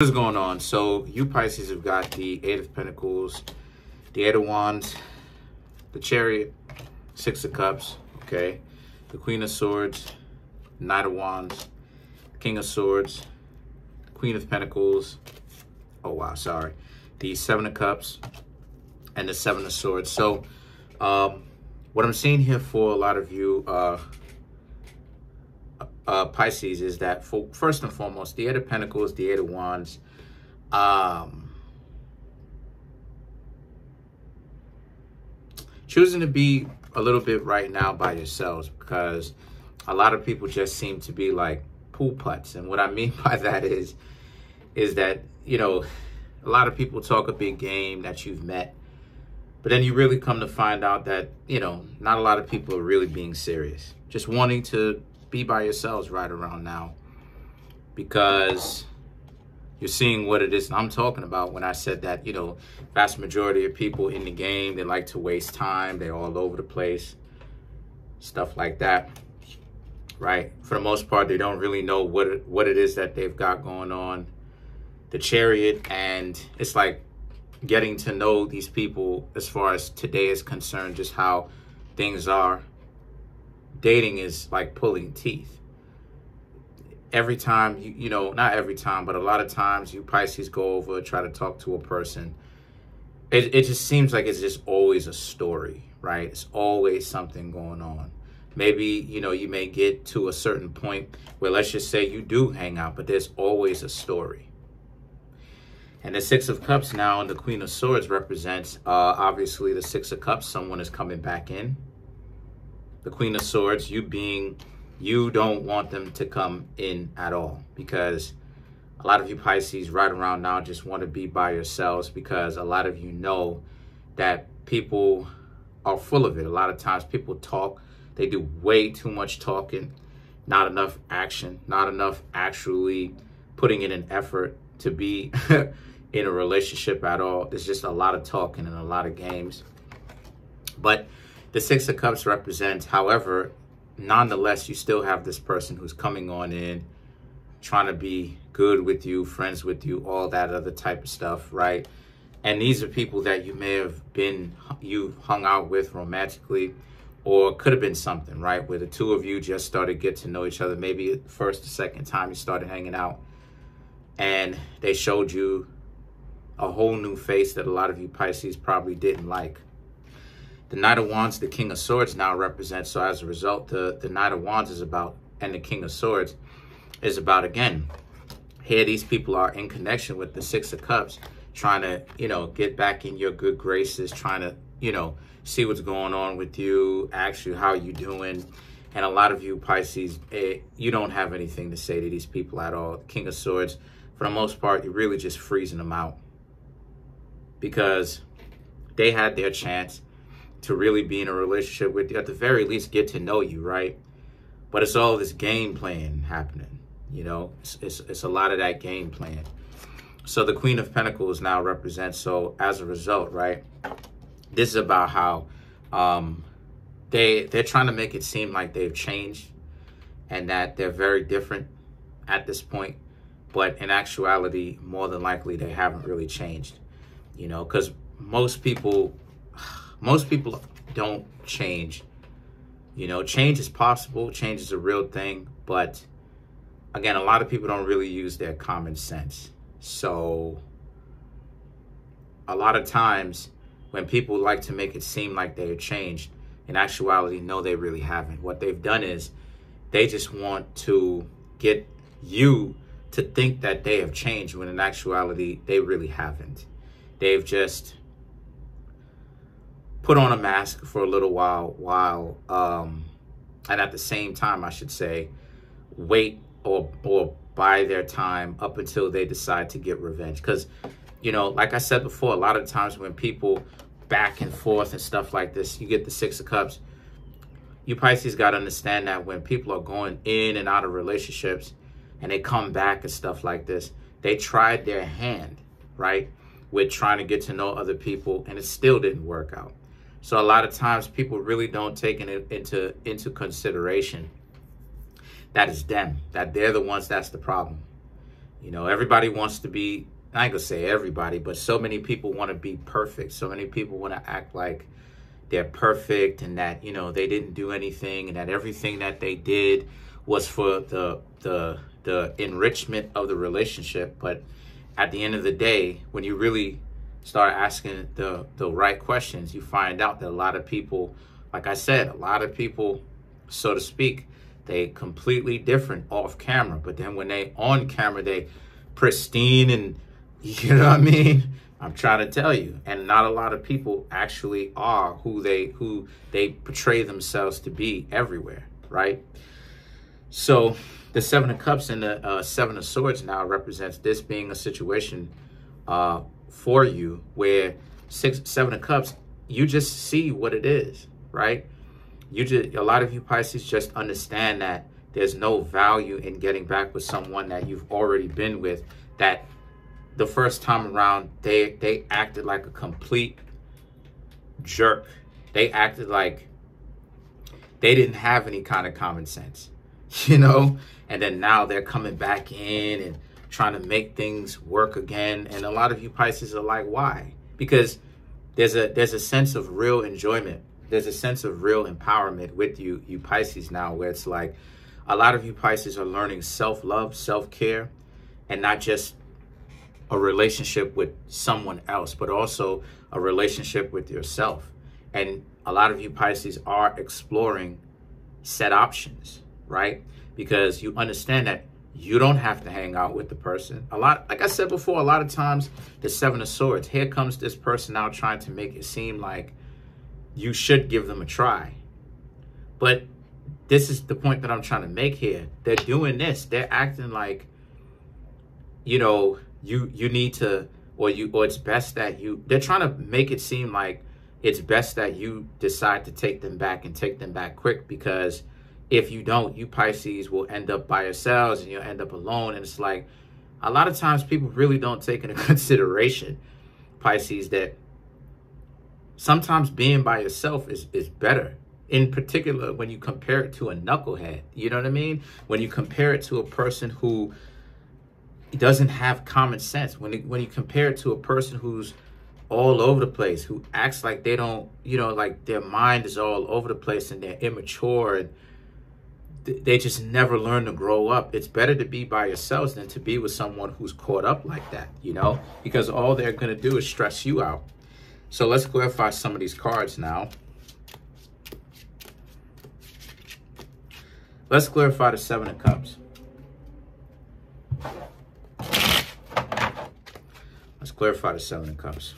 What is going on? So you Pisces have got the Eight of Pentacles, the Eight of Wands, the Chariot, Six of Cups, okay, the Queen of Swords, Knight of Wands, King of Swords, Queen of Pentacles, oh wow, sorry, the Seven of Cups, and the Seven of Swords. So what I'm seeing here for a lot of you Pisces is that, first and foremost, the Eight of Pentacles, the Eight of Wands, choosing to be a little bit right now by yourselves, because a lot of people just seem to be like pool putts. And what I mean by that is that, you know, a lot of people talk a big game that you've met, but then you really come to find out that, you know, not a lot of people are really being serious, just wanting to be by yourselves right around now, because you're seeing what it is I'm talking about when I said that, you know, vast majority of people in the game, they like to waste time. They're all over the place, stuff like that, right? For the most part, they don't really know what it is that they've got going on. The Chariot, and it's like getting to know these people as far as today is concerned, just how things are. Dating is like pulling teeth. Every time, you know, not every time, but a lot of times you Pisces go over, try to talk to a person. It just seems like it's just always a story, right? It's always something going on. Maybe, you know, you may get to a certain point where, let's just say you do hang out, but there's always a story. And the Six of Cups now and the Queen of Swords represents, obviously, the Six of Cups, someone is coming back in. The Queen of Swords, you don't want them to come in at all, because a lot of you Pisces right around now just want to be by yourselves, because a lot of you know that people are full of it. A lot of times people talk, they do way too much talking, not enough action, not enough actually putting in an effort to be in a relationship at all. There's just a lot of talking and a lot of games. But the Six of Cups represents, however, nonetheless, you still have this person who's coming on in, trying to be good with you, friends with you, all that other type of stuff, right? And these are people that you may have you've hung out with romantically, or could have been something, right? Where the two of you just started to get to know each other, maybe the first or second time you started hanging out, and they showed you a whole new face that a lot of you Pisces probably didn't like. The Knight of Wands, the King of Swords now represents, so as a result, the Knight of Wands is about, and the King of Swords is about, again, here these people are in connection with the Six of Cups, trying to, you know, get back in your good graces, trying to, you know, see what's going on with you, ask you how you doing. And a lot of you Pisces, you don't have anything to say to these people at all. The King of Swords, for the most part, you're really just freezing them out, because they had their chance to really be in a relationship with you, at the very least get to know you, right? But it's all this game playing happening, you know? It's a lot of that game playing. So the Queen of Pentacles now represents, so as a result, right, this is about how they're trying to make it seem like they've changed and that they're very different at this point, but in actuality, more than likely, they haven't really changed, you know, because most people don't change. You know, change is possible. Change is a real thing. But again, a lot of people don't really use their common sense. So a lot of times when people like to make it seem like they have changed, in actuality, no, they really haven't. What they've done is they just want to get you to think that they have changed, when in actuality, they really haven't. They've just put on a mask for a little while, and at the same time, I should say, wait or buy their time up until they decide to get revenge. Because, you know, like I said before, a lot of times when people back and forth and stuff like this, you get the Six of Cups. You Pisces got to understand that when people are going in and out of relationships and they come back and stuff like this, they tried their hand, right, with trying to get to know other people, and it still didn't work out. So a lot of times people really don't take it into consideration that it's them, that they're the ones that's the problem. You know, everybody wants to be, I ain't gonna say everybody, but so many people want to be perfect. So many people want to act like they're perfect and that, you know, they didn't do anything and that everything that they did was for the enrichment of the relationship. But at the end of the day, when you really start asking the right questions, you find out that a lot of people, like I said, a lot of people, so to speak, they completely different off camera, but then when they on camera, they pristine and, you know what I mean? I'm trying to tell you, and not a lot of people actually are who they portray themselves to be everywhere, right? So the Seven of Cups and the Seven of Swords now represents this being a situation for you where Seven of Cups, you just see what it is, right? A lot of you Pisces just understand that there's no value in getting back with someone that you've already been with, that the first time around, they acted like a complete jerk. They acted like they didn't have any kind of common sense, you know? And then now they're coming back in and trying to make things work again. And a lot of you Pisces are like, why? Because there's a sense of real enjoyment. There's a sense of real empowerment with you Pisces now, where it's like a lot of you Pisces are learning self-love, self-care, and not just a relationship with someone else, but also a relationship with yourself. And a lot of you Pisces are exploring set options, right? Because you understand that you don't have to hang out with the person. Like I said before, a lot of times the Seven of Swords, here comes this person now trying to make it seem like you should give them a try. But this is the point that I'm trying to make here. They're doing this. They're acting like, you know, you need to, or it's best that they're trying to make it seem like it's best that you decide to take them back and take them back quick, because if you don't, you Pisces will end up by yourselves and you'll end up alone. And it's like, a lot of times people really don't take into consideration, Pisces, that sometimes being by yourself is better. In particular, when you compare it to a knucklehead, you know what I mean? When you compare it to a person who doesn't have common sense, when you compare it to a person who's all over the place, who acts like they don't, you know, like their mind is all over the place and they're immature and they just never learn to grow up. It's better to be by yourselves than to be with someone who's caught up like that, you know, because all they're going to do is stress you out. So let's clarify some of these cards now. Let's clarify the Seven of Cups. Let's clarify the Seven of Cups.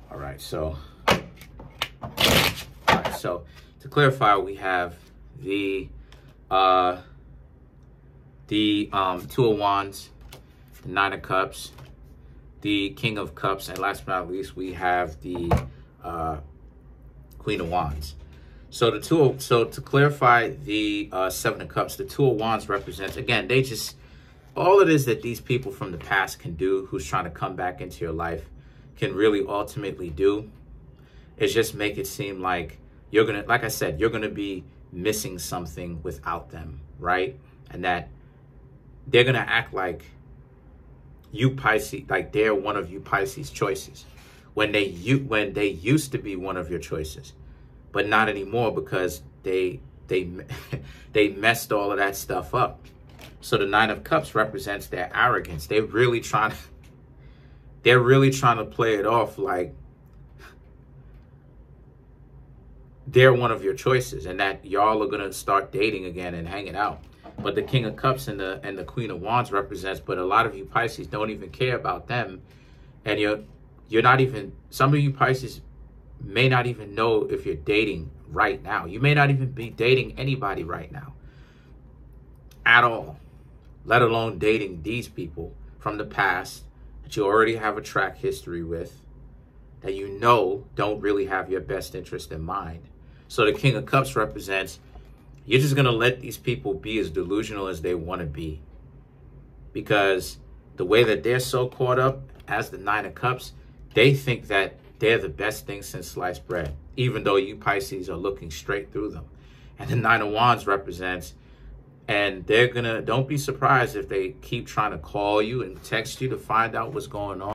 All right, so to clarify, we have the Two of Wands, the Nine of Cups, the King of Cups, and last but not least, we have the Queen of Wands. So to clarify the Seven of Cups, the Two of Wands represents, again, all it is that these people from the past can do, who's trying to come back into your life, can really ultimately do, is just make it seem like you're gonna, like I said, you're gonna be missing something without them, right? And that they're gonna act like you Pisces, like they're one of you Pisces choices, when they used to be one of your choices, but not anymore, because they messed all of that stuff up. So the Nine of Cups represents their arrogance. They're really trying to play it off like they're one of your choices and that y'all are gonna start dating again and hanging out. But the King of Cups and the Queen of Wands represents, but a lot of you Pisces don't even care about them, and you're not even, some of you Pisces may not even know if you're dating right now. You may not even be dating anybody right now at all, let alone dating these people from the past that you already have a track history with, that you know don't really have your best interest in mind. So the King of Cups represents, you're just going to let these people be as delusional as they want to be, because the way that they're so caught up as the Nine of Cups, they think that they're the best thing since sliced bread, even though you Pisces are looking straight through them. And the Nine of Wands represents, And don't be surprised if they keep trying to call you and text you to find out what's going on.